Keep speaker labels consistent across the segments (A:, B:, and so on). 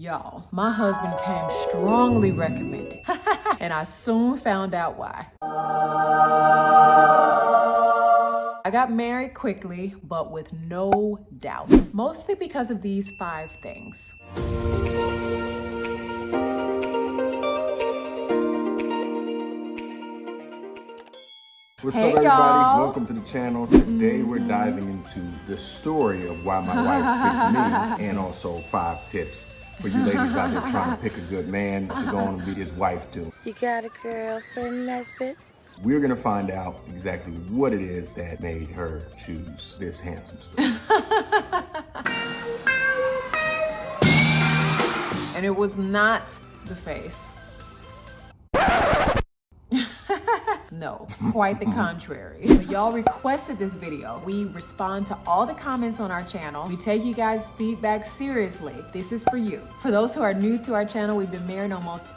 A: Y'all, my husband came strongly recommended, and I soon found out why. I got married quickly, but with no doubts, mostly because of these 5 things.
B: What's
A: Hey,
B: up, everybody?
A: y'all.
B: Welcome to the channel. Today we're diving into the story of why my wife picked me, and also 5 tips for you ladies out there trying to pick a good man to go on and be his wife to.
C: You got a girlfriend, Nesbit?
B: We're gonna find out exactly what it is that made her choose this handsome stuff.
A: And it was not the face. No, quite the contrary. But y'all requested this video. We respond to all the comments on our channel. We take you guys' feedback seriously. This is for you. For those who are new to our channel, we've been married almost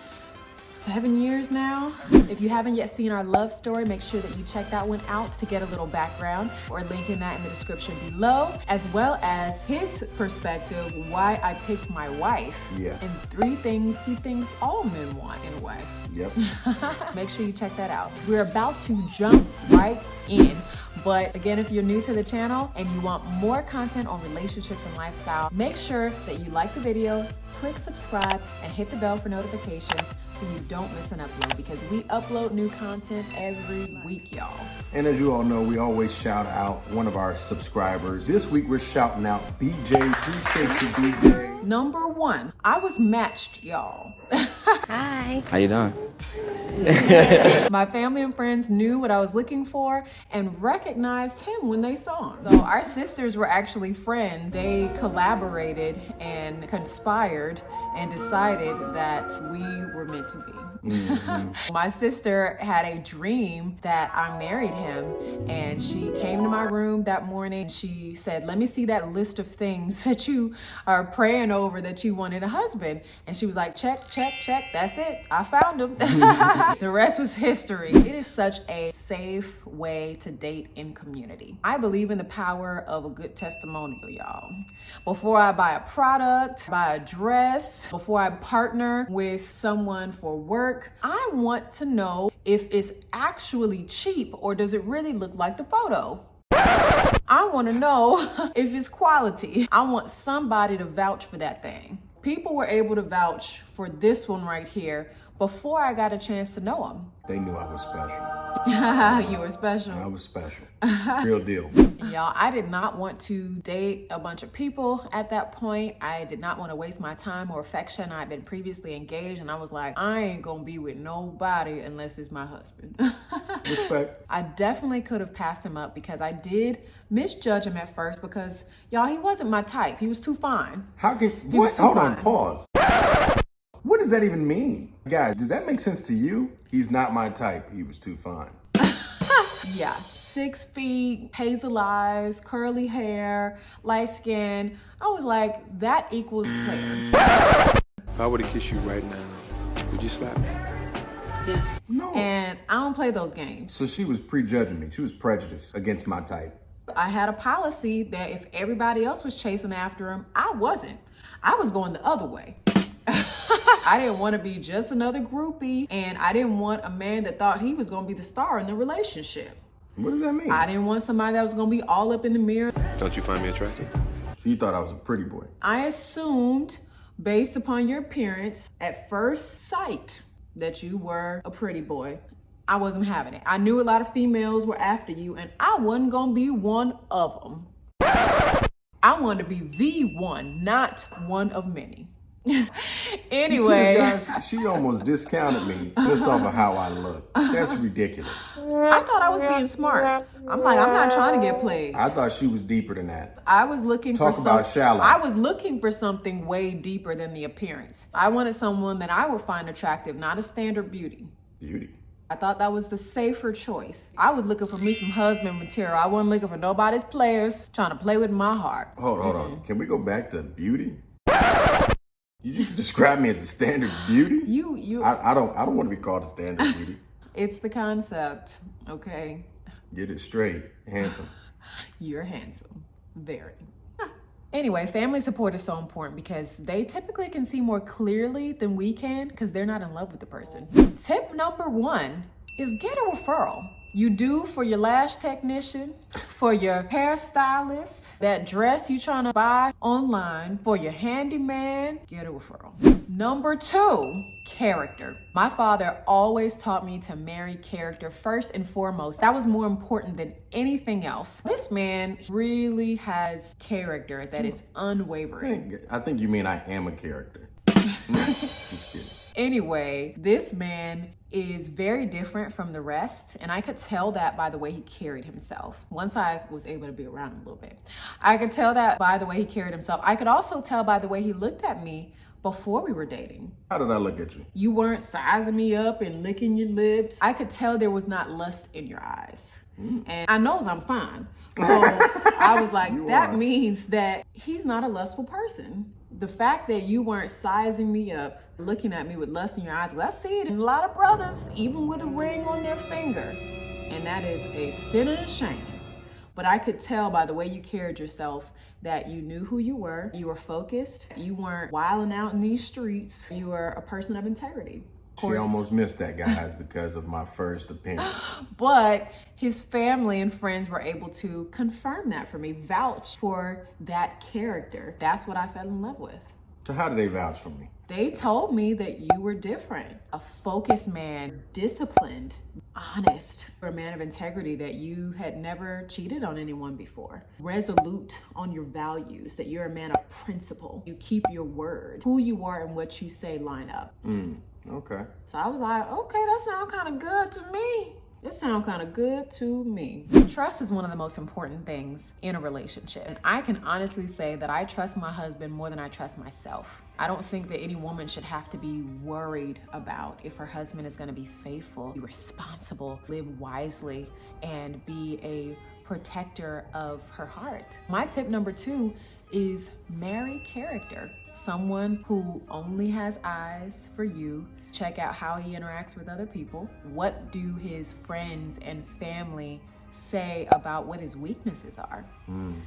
A: 7 years now. If you haven't yet seen our love story, make sure that you check that one out to get a little background, or linking that in the description below, as well as his perspective, why I picked my wife,
B: Yeah.
A: and 3 things he thinks all men want in a wife.
B: Yep.
A: Make sure you check that out. We're about to jump right in. But again, if you're new to the channel and you want more content on relationships and lifestyle, make sure that you like the video, click subscribe, and hit the bell for notifications so you don't miss an upload, because we upload new content every week, y'all.
B: And as you all know, we always shout out one of our subscribers. This week we're shouting out BJ. Appreciate you, BJ.
A: Number 1, I was matched, y'all.
C: Hi.
D: How you doing?
A: My family and friends knew what I was looking for and recognized him when they saw him. So our sisters were actually friends. They collaborated and conspired and decided that we were meant to be. My sister had a dream that I married him, and she came to my room that morning. She said, "Let me see that list of things that you are praying over that you wanted a husband." And she was like, "Check, check, check. That's it. I found him." The rest was history. It is such a safe way to date in community. I believe in the power of a good testimonial, y'all. Before I buy a product, buy a dress, before I partner with someone for work, I want to know if it's actually cheap or does it really look like the photo. I want to know if it's quality. I want somebody to vouch for that thing. People were able to vouch for this one right here before I got a chance to know him.
B: They knew I was special.
A: You were special.
B: I was special. Real deal.
A: Y'all, I did not want to date a bunch of people at that point. I did not want to waste my time or affection. I had been previously engaged, and I was like, I ain't gonna be with nobody unless it's my husband.
B: Respect.
A: I definitely could have passed him up because I did misjudge him at first because, y'all, he wasn't my type. He was too fine.
B: How can,
A: He was too
B: hold on,
A: fine.
B: pause. What does that even mean? Guys, does that make sense to you? He's not my type. He was too fine.
A: Yeah, 6 feet, hazel eyes, curly hair, light skin. I was like, that equals player.
E: If I were to kiss you right now, would you slap me?
C: Yes.
B: No.
A: And I don't play those games.
B: So she was prejudging me. She was prejudiced against my type.
A: I had a policy that if everybody else was chasing after him, I wasn't. I was going the other way. I didn't want to be just another groupie, and I didn't want a man that thought he was going to be the star in the relationship.
B: What does that mean?
A: I didn't want somebody that was going to be all up in the mirror.
E: Don't you find me attractive?
B: So you thought I was a pretty boy.
A: I assumed, based upon your appearance, at first sight, that you were a pretty boy. I wasn't having it. I knew a lot of females were after you, and I wasn't going to be one of them. I wanted to be the one, not one of many. Anyway,
B: You see this, guys? She almost discounted me just off of how I look. That's ridiculous.
A: I thought I was being smart. I'm like, I'm not trying to get played.
B: I thought she was deeper than that.
A: I was looking
B: Talk
A: for
B: about shallow.
A: I was looking for something way deeper than the appearance. I wanted someone that I would find attractive, not a standard beauty.
B: Beauty.
A: I thought that was the safer choice. I was looking for me some husband material. I wasn't looking for nobody's players trying to play with my heart.
B: Hold on. Can we go back to beauty? You describe me as a standard beauty? I don't want to be called a standard beauty.
A: It's the concept, okay?
B: Get it straight. Handsome.
A: You're handsome. Very. Anyway, family support is so important because they typically can see more clearly than we can because they're not in love with the person. Tip number 1 is get a referral. You do for your lash technician, for your hairstylist, that dress you trying to buy online, for your handyman, get a referral. Number 2, character. My father always taught me to marry character first and foremost. That was more important than anything else. This man really has character that is unwavering.
B: I think you mean I am a character. Just kidding.
A: Anyway, this man is very different from the rest, and I could tell that by the way he carried himself. Once I was able to be around him a little bit, I could tell that by the way he carried himself. I could also tell by the way he looked at me before we were dating.
B: How did I look at you?
A: You weren't sizing me up and licking your lips. I could tell there was not lust in your eyes. And I knows I'm fine. So I was like, that means that he's not a lustful person. The fact that you weren't sizing me up, looking at me with lust in your eyes, well, I see it in a lot of brothers, even with a ring on their finger. And that is a sin and a shame. But I could tell by the way you carried yourself that you knew who you were focused, you weren't wilding out in these streets, you were a person of integrity.
B: She almost missed that, guys, because of my first appearance.
A: But his family and friends were able to confirm that for me, vouch for that character. That's what I fell in love with.
B: So how did they vouch for me?
A: They told me that you were different. A focused man, disciplined, honest, a man of integrity, that you had never cheated on anyone before. Resolute on your values, that you're a man of principle. You keep your word. Who you are and what you say line up.
B: Okay.
A: So I was like, okay, that sounds kind of good to me. This sounds kind of good to me. Trust is one of the most important things in a relationship. And I can honestly say that I trust my husband more than I trust myself. I don't think that any woman should have to be worried about if her husband is going to be faithful, be responsible, live wisely, and be a protector of her heart. My tip number 2 is marry character. Someone who only has eyes for you. Check out how he interacts with other people. What do his friends and family say about what his weaknesses are?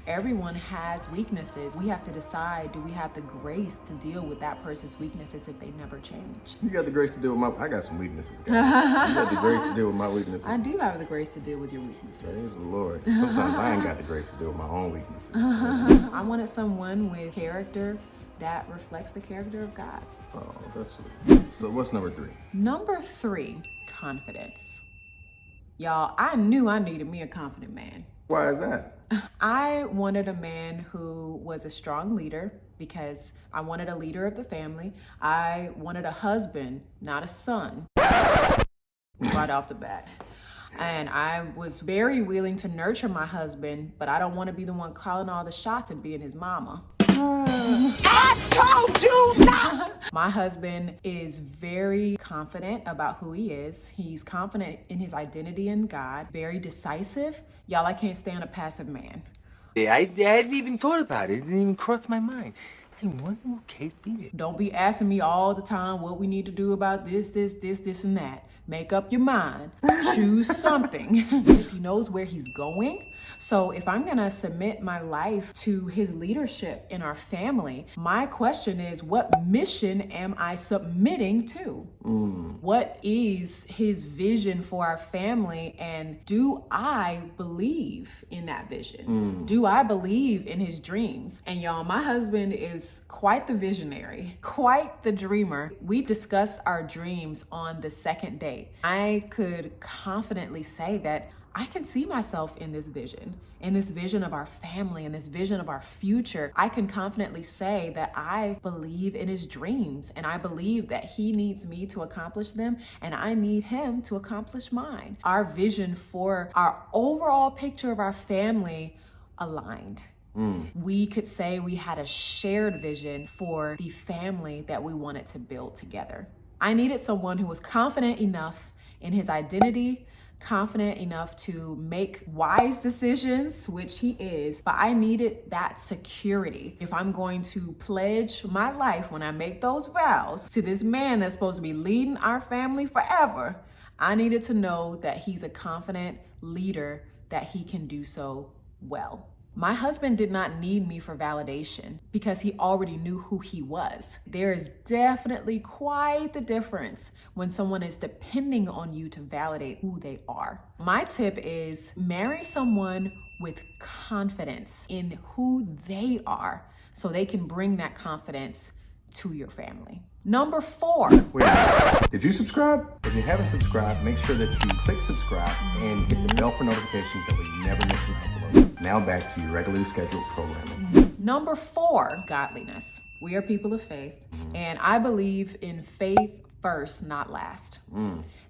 A: Everyone has weaknesses. We have to decide, do we have the grace to deal with that person's weaknesses if they never change?
B: You got the grace to deal with I got some weaknesses, guys. You got the grace to deal with my weaknesses.
A: I do have the grace to deal with your weaknesses.
B: Praise the Lord. Sometimes I ain't got the grace to deal with my own weaknesses.
A: I wanted someone with character that reflects the character of God.
B: Oh, that's sweet. So what's number 3?
A: Number 3, confidence. Y'all, I knew I needed me a confident man.
B: Why is that?
A: I wanted a man who was a strong leader because I wanted a leader of the family. I wanted a husband, not a son, right off the bat. And I was very willing to nurture my husband, but I don't want to be the one calling all the shots and being his mama. I told you not! My husband is very confident about who he is. He's confident in his identity in God, very decisive. Y'all, I can't stand a passive man.
D: Yeah, I hadn't even thought about it. It didn't even cross my mind. I wonder who Kate beat it.
A: Don't be asking me all the time what we need to do about this, and that. Make up your mind. Choose something. Because he knows where he's going. So if I'm gonna submit my life to his leadership in our family, my question is, what mission am I submitting to? What is his vision for our family? And do I believe in that vision? Do I believe in his dreams? And y'all, my husband is quite the visionary, quite the dreamer. We discussed our dreams on the second date. I could confidently say that I can see myself in this vision of our family, in this vision of our future. I can confidently say that I believe in his dreams, and I believe that he needs me to accomplish them, and I need him to accomplish mine. Our vision for our overall picture of our family aligned. We could say we had a shared vision for the family that we wanted to build together. I needed someone who was confident enough in his identity, confident enough to make wise decisions, which he is, but I needed that security. If I'm going to pledge my life when I make those vows to this man that's supposed to be leading our family forever, I needed to know that he's a confident leader, that he can do so well. My husband did not need me for validation because he already knew who he was. There is definitely quite the difference when someone is depending on you to validate who they are. My tip is marry someone with confidence in who they are so they can bring that confidence to your family. Number 4.
B: Wait, did you subscribe? If you haven't subscribed, make sure that you click subscribe and hit the bell for notifications that we never miss an upload. Now back to your regularly scheduled programming.
A: Number 4, godliness. We are people of faith, and I believe in faith first, not last.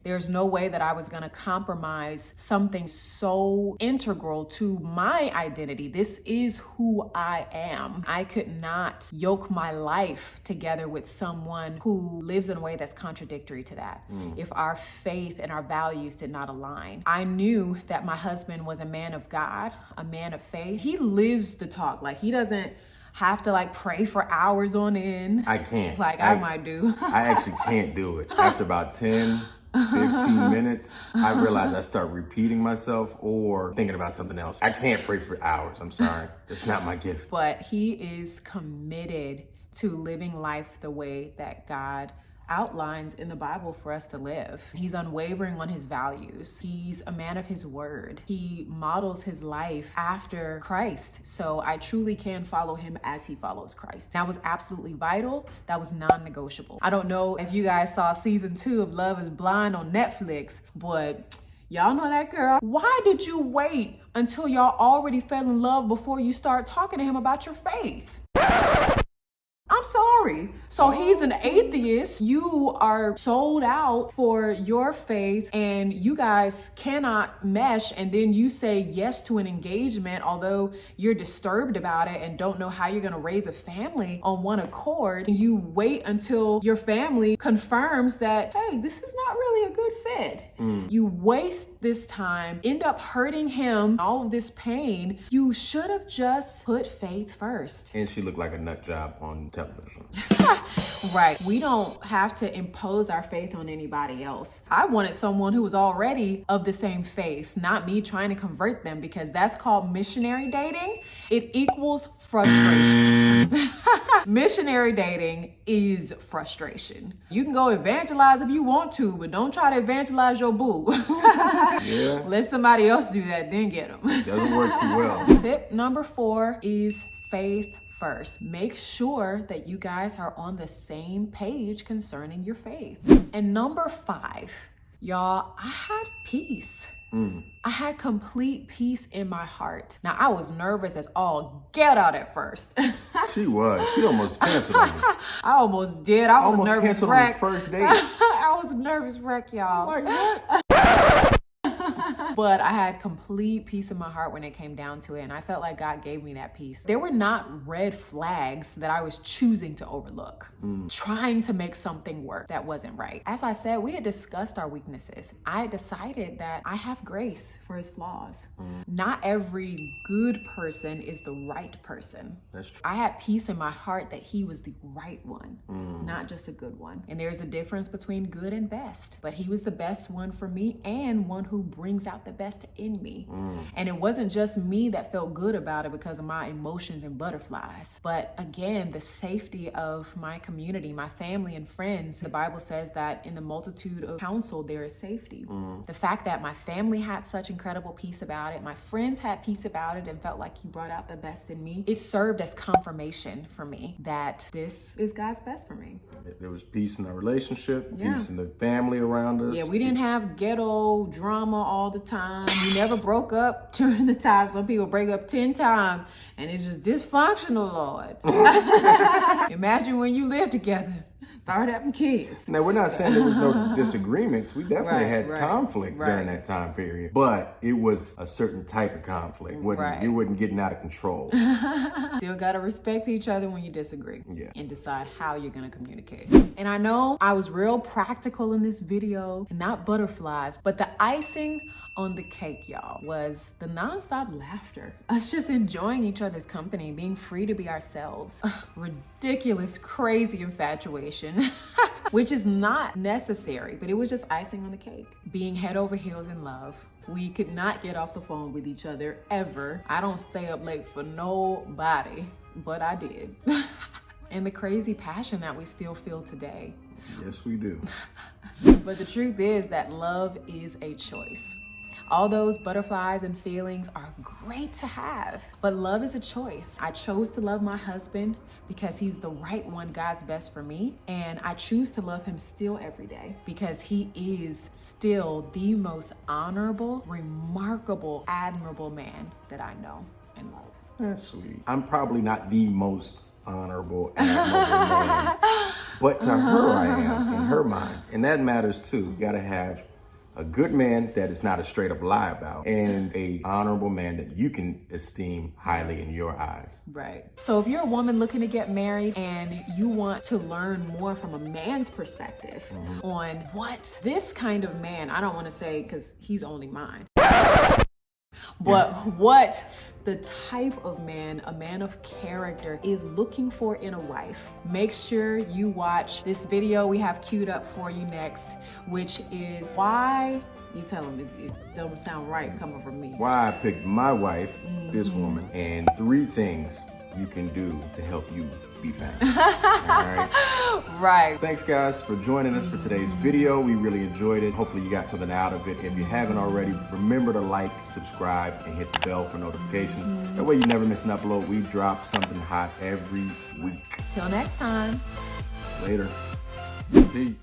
A: There's no way that I was gonna compromise something so integral to my identity. This is who I am. I could not yoke my life together with someone who lives in a way that's contradictory to that. If our faith and our values did not align. I knew that my husband was a man of God, a man of faith. He lives the talk. Like, he doesn't have to like pray for hours on end.
B: I can't.
A: Like I might do.
B: I actually can't do it. After about 10, 15 minutes, I realize I start repeating myself or thinking about something else. I can't pray for hours. I'm sorry. It's not my gift.
A: But he is committed to living life the way that God outlines in the Bible for us to live. He's unwavering on his values. He's a man of his word. He models his life after Christ. So I truly can follow him as he follows Christ. That was absolutely vital. That was non-negotiable. I don't know if you guys saw season 2 of Love is Blind on Netflix, but y'all know that girl. Why did you wait until y'all already fell in love before you start talking to him about your faith? I'm sorry. So he's an atheist. You are sold out for your faith and you guys cannot mesh. And then you say yes to an engagement, although you're disturbed about it and don't know how you're going to raise a family on one accord. You wait until your family confirms that, hey, this is not really a good fit. You waste this time, end up hurting him, all of this pain. You should have just put faith first.
B: And she looked like a nut job on television.
A: Right. We don't have to impose our faith on anybody else. I wanted someone who was already of the same faith, not me trying to convert them, because that's called missionary dating. It equals frustration. Missionary dating is frustration. You can go evangelize if you want to, but don't try to evangelize your boo.
B: Yeah.
A: Let somebody else do that, then get them.
B: Doesn't work too well.
A: Tip number 4 is faith first. Make sure that you guys are on the same page concerning your faith. And number 5, y'all, I had peace. I had complete peace in my heart. Now, I was nervous as all get out at first.
B: She was. She almost canceled on me.
A: I almost did. I was
B: Almost
A: a nervous
B: canceled
A: wreck.
B: on the first date.
A: I was a nervous wreck, y'all.
B: Like what?
A: But I had complete peace in my heart when it came down to it. And I felt like God gave me that peace. There were not red flags that I was choosing to overlook, trying to make something work that wasn't right. As I said, we had discussed our weaknesses. I had decided that I have grace for his flaws. Not every good person is the right person.
B: That's true.
A: I had peace in my heart that he was the right one, not just a good one. And there's a difference between good and best. But he was the best one for me and one who brings out the best in me. And it wasn't just me that felt good about it because of my emotions and butterflies. But again, the safety of my community, my family and friends. The Bible says that in the multitude of counsel, there is safety. The fact that my family had such incredible peace about it, my friends had peace about it and felt like he brought out the best in me, it served as confirmation for me that this is God's best for me.
B: There was peace in our relationship, peace in the family around us.
A: Yeah, we didn't have ghetto drama all the time. We never broke up during the time. Some people break up 10 times and it's just dysfunctional, Lord. Imagine when you live together. Start having kids.
B: Now, we're not saying there was no disagreements. We definitely had
A: right,
B: conflict during that time period. But it was a certain type of conflict. It wasn't getting out of control.
A: Still got to respect each other when you disagree.
B: Yeah.
A: And decide how you're going to communicate. And I know I was real practical in this video, and not butterflies, but the icing on the cake, y'all, was the nonstop laughter. Us just enjoying each other's company, being free to be ourselves. Ridiculous, crazy infatuation. which is not necessary, but it was just icing on the cake. Being head over heels in love. We could not get off the phone with each other ever. I don't stay up late for nobody, but I did. And the crazy passion that we still feel today.
B: Yes, we do.
A: But the truth is that love is a choice. All those butterflies and feelings are great to have, but love is a choice. I chose to love my husband because he's the right one, God's best for me. And I choose to love him still every day because he is still the most honorable, remarkable, admirable man that I know and love.
B: That's sweet. I'm probably not the most honorable, admirable man, but to her I am, in her mind. And that matters too. You gotta have a good man that is not a straight up lie about, and a honorable man that you can esteem highly in your eyes.
A: Right. So if you're a woman looking to get married and you want to learn more from a man's perspective on what this kind of man, I don't want to say because he's only mine, but what the type of man, a man of character, is looking for in a wife, make sure you watch this video we have queued up for you next, which is why, you tell them it don't sound right coming from me.
B: Why I picked my wife, this woman, and 3 things you can do to help you be found. All right?
A: Right.
B: Thanks guys for joining us for today's video. We really enjoyed it. Hopefully you got something out of it. If you haven't already, remember to like, subscribe, and hit the bell for notifications. That way you never miss an upload. We drop something hot every week.
A: Till next time.
B: Later. Peace.